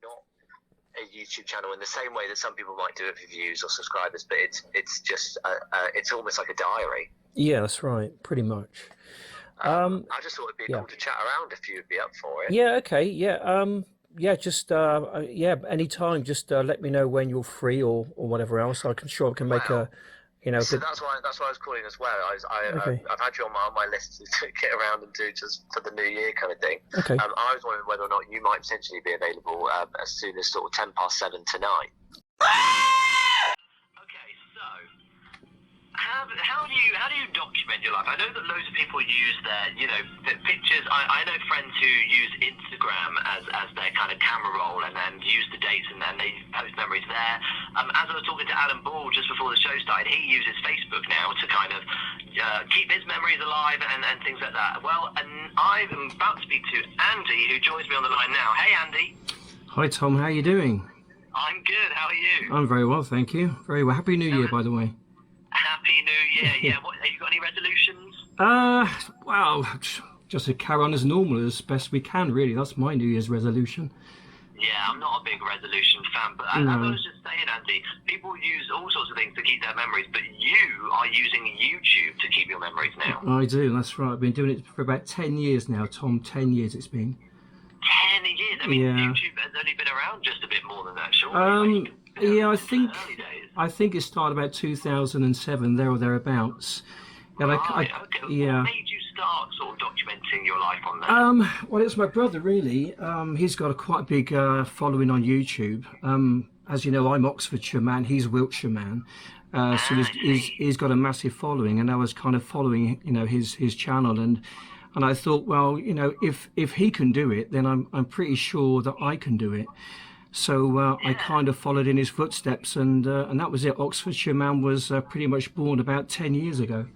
not a YouTube channel in the same way that some people might do it for views or subscribers, but it's just it's almost like a diary. Yeah, that's right, pretty much. I just thought it'd be Yeah. cool to chat around if you'd be up for it. Yeah, okay, yeah. Yeah, just yeah, anytime. Just let me know when you're free or whatever else. I can sure I can make a, Well, so good. that's why I was calling as well. Okay, I've had you on my list to get around and do just for the new year kind of thing. okay. I was wondering whether or not you might potentially be available as soon as sort of 7:10 tonight. Okay, so how do you document your life? I know that loads of people use their pictures. I know friends who use Instagram as their kind of camera roll and then use the dates and then they post memories there. As I was talking to Alan Ball just before the show started, he uses Facebook now to kind of keep his memories alive and things like that. Well, and I'm about to speak to Andy, who joins me on the line now. Hey, Andy. Hi Tom, how are you doing? I'm good. How are you? I'm very well, thank you. Very well. Happy New Year, by the way. Happy New Year. Yeah. What, have you got any resolutions? Well, just to carry on as normal as best we can. Really, that's my New Year's resolution. Yeah, I'm not a big resolution fan, but as I was just saying, Andy, people use all sorts of things to keep their memories, but you are using YouTube to keep your memories now. I do. That's right. I've been doing it for about 10 years now, Tom. 10 years it's been. 10 years. I mean, Yeah. YouTube has only been around just a bit more than that, surely. Yeah, Early days. I think it started about 2007, there or thereabouts. And Right, okay. yeah. What made you start sort of documenting your life on there? Well, it's my brother, really. He's got a quite big following on YouTube. As you know, I'm Oxfordshire man, he's Wiltshire man. So he's got a massive following, and I was kind of following, his channel, and I thought, well, if he can do it, then I'm pretty sure that I can do it. So I kind of followed in his footsteps, and that was it. Oxfordshire man was pretty much born about 10 years ago.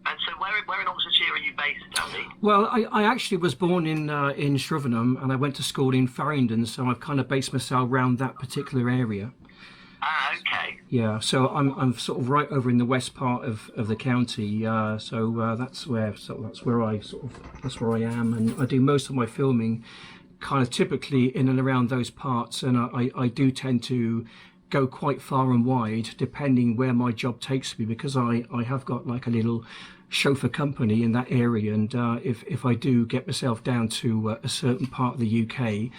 And so where in Oxfordshire are you based, Andy? Well, I actually was born in Shrivenham, and I went to school in Farringdon, so I've kind of based myself around that particular area. Ah, okay. Yeah, so I'm sort of right over in the west part of the county. So that's where that's where I am, and I do most of my filming kind of typically in and around those parts, and I do tend to go quite far and wide depending where my job takes me, because I have got like a little chauffeur company in that area, and if I do get myself down to a certain part of the UK,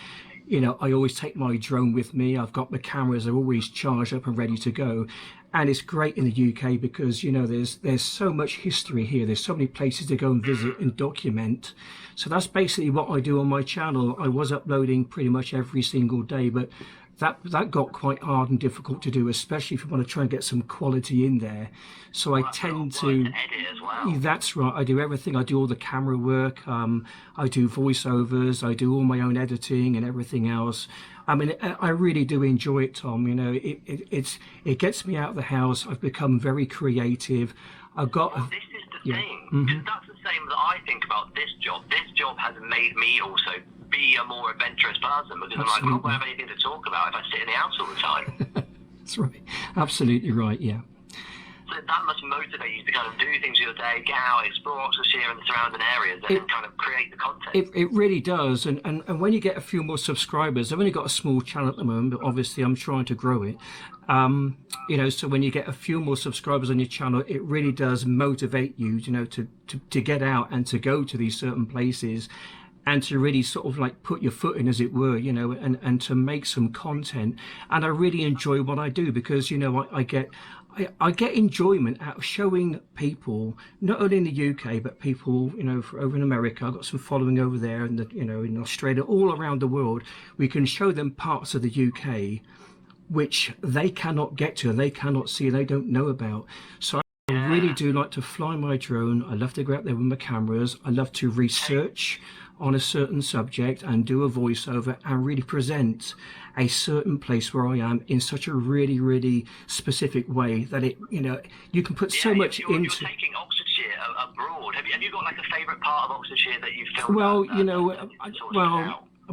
I always take my drone with me. I've got my cameras, they're always charged up and ready to go. And it's great in the UK because, there's so much history here. There's so many places to go and visit and document. So that's basically what I do on my channel. I was uploading pretty much every single day, but that got quite hard and difficult to do, especially if you want to try and get some quality in there. So I tend to edit as well. That's right. I do everything. I do all the camera work. I do voiceovers. I do all my own editing and everything else. I mean, I really do enjoy it, Tom. It gets me out of the house. I've become very creative. I've got. This is the thing, because that's the same that I think about this job. This job has made me also be a more adventurous person, because I'm like, I don't have anything to talk about if I sit in the house all the time. That's right. Absolutely right. Yeah. So that must motivate you to kind of do things your day, get out, explore Oxfordshire and the surrounding areas, and kind of create the content. It really does. And when you get a few more subscribers, I've only got a small channel at the moment, but obviously I'm trying to grow it. So when you get a few more subscribers on your channel, it really does motivate you, to get out and to go to these certain places, and to really sort of like put your foot in, as it were, and to make some content. And I really enjoy what I do, because, I get enjoyment out of showing people, not only in the UK, but people, over in America. I've got some following over there, and in Australia, all around the world. We can show them parts of the UK which they cannot get to, they cannot see, they don't know about. So I really do like to fly my drone. I love to go out there with my cameras. I love to research on a certain subject and do a voiceover and really present a certain place where I am in such a really, really specific way that you can put so much into. You're taking Oxfordshire abroad. Have you got like a favourite part of Oxfordshire that you've filmed? Well,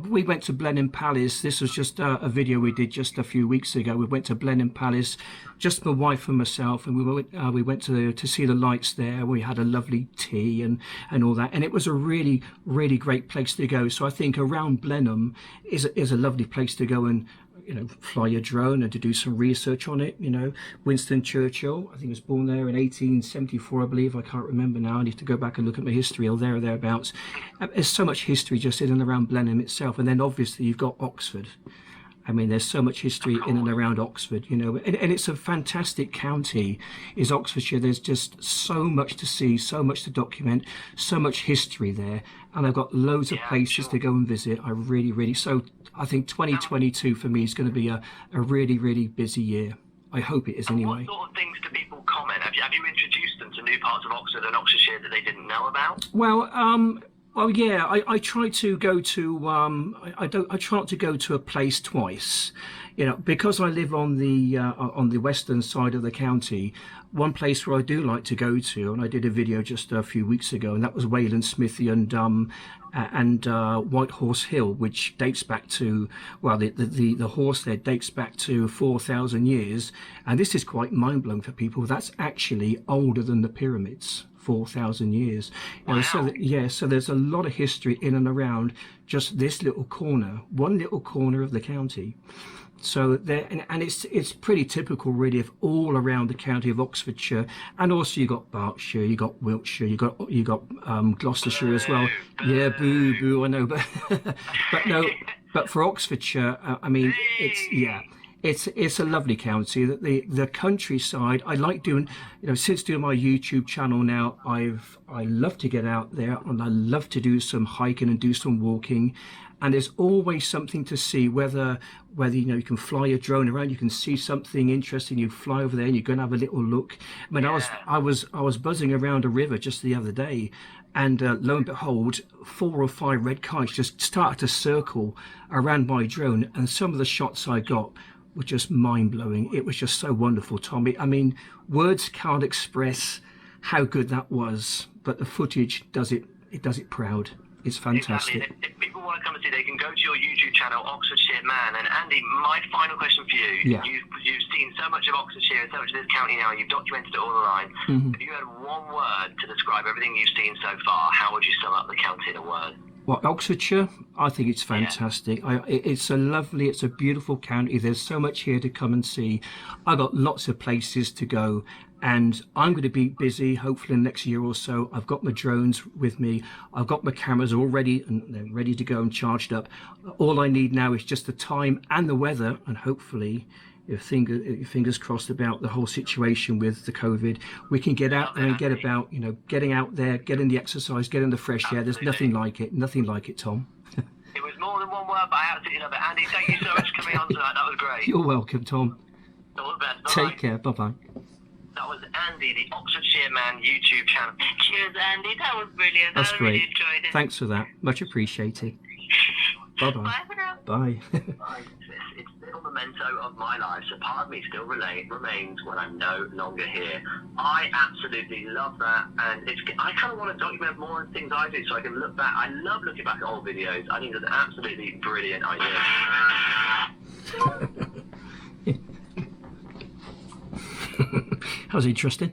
we went to Blenheim Palace. This was just a video we did just a few weeks ago. We went to Blenheim Palace, just my wife and myself, and we went to see the lights there. We had a lovely tea and all that, and it was a really, really great place to go. So I think around Blenheim is a lovely place to go and, you know, fly your drone and to do some research on it. You know, Winston Churchill, I think, was born there in 1874, I believe. I can't remember now. I need to go back and look at my history, or there or thereabouts. There's so much history just in and around Blenheim itself. And then obviously you've got Oxford. I mean, there's so much history in and around Oxford, you know, and it's a fantastic county, is Oxfordshire. There's just so much to see, so much to document, so much history there. And I've got loads of places to go and visit. So I think 2022 for me is going to be a really, really busy year. I hope it is anyway. What sort of things do people comment? Have you introduced them to new parts of Oxford and Oxfordshire that they didn't know about? Well, yeah, I try to go to I try not to go to a place twice, you know, because I live on the western side of the county. One place where I do like to go to, and I did a video just a few weeks ago, and that was Wayland Smithy and White Horse Hill, which dates back to, well, the horse there dates back to 4,000 years, and this is quite mind-blowing for people. That's actually older than the pyramids. 4,000 years. Wow. So there's a lot of history in and around just this little corner, one little corner of the county. So there, and it's pretty typical really of all around the county of Oxfordshire, and also you got Berkshire, you got Wiltshire, you got Gloucestershire as well. Yeah, boo, I know, but for Oxfordshire, I mean, it's a lovely county. That the countryside, I like doing, you know, since doing my YouTube channel now, I love to get out there and I love to do some hiking and do some walking, and there's always something to see, whether you know, you can fly your drone around, you can see something interesting, you fly over there and you go and have a little look. I mean, I was buzzing around a river just the other day, and lo and behold, 4 or 5 red kites just started to circle around my drone, and some of the shots I got were just mind-blowing. It was just so wonderful, Tommy. I mean, words can't express how good that was, but the footage does it proud. It's fantastic. Exactly. If people want to come and see, they can go to your YouTube channel, Oxfordshire Man. And Andy, my final question for you. Yeah. You've seen so much of Oxfordshire and so much of this county now, you've documented it all online. Mm-hmm. If you had one word to describe everything you've seen so far, how would you sum up the county in a word? Well, Oxfordshire, I think it's fantastic. Yeah. It's a beautiful county. There's so much here to come and see. I've got lots of places to go, and I'm going to be busy hopefully in the next year or so. I've got my drones with me. I've got my cameras all ready, and they're ready to go and charged up. All I need now is just the time and the weather, and hopefully, your fingers crossed about the whole situation with the COVID, we can get out there and get about, you know, getting out there, getting the exercise, getting the fresh air. There's nothing like it, Tom. It was more than one word, but I absolutely love it. Andy, thank you so much for coming on tonight. That was great. You're welcome, Tom. All the best. Bye-bye. Take care. Bye-bye. That was Andy, the Oxfordshire Man YouTube channel. Cheers, Andy. That was brilliant. That's great. Really enjoyed it. Thanks for that. Much appreciated. Bye-bye. Bye for now. Bye. It's still a memento of my life, so part of me still remains when I'm no longer here. I absolutely love that, and I kind of want to document more of things I do so I can look back. I love looking back at old videos. I think it's an absolutely brilliant idea. That was interesting.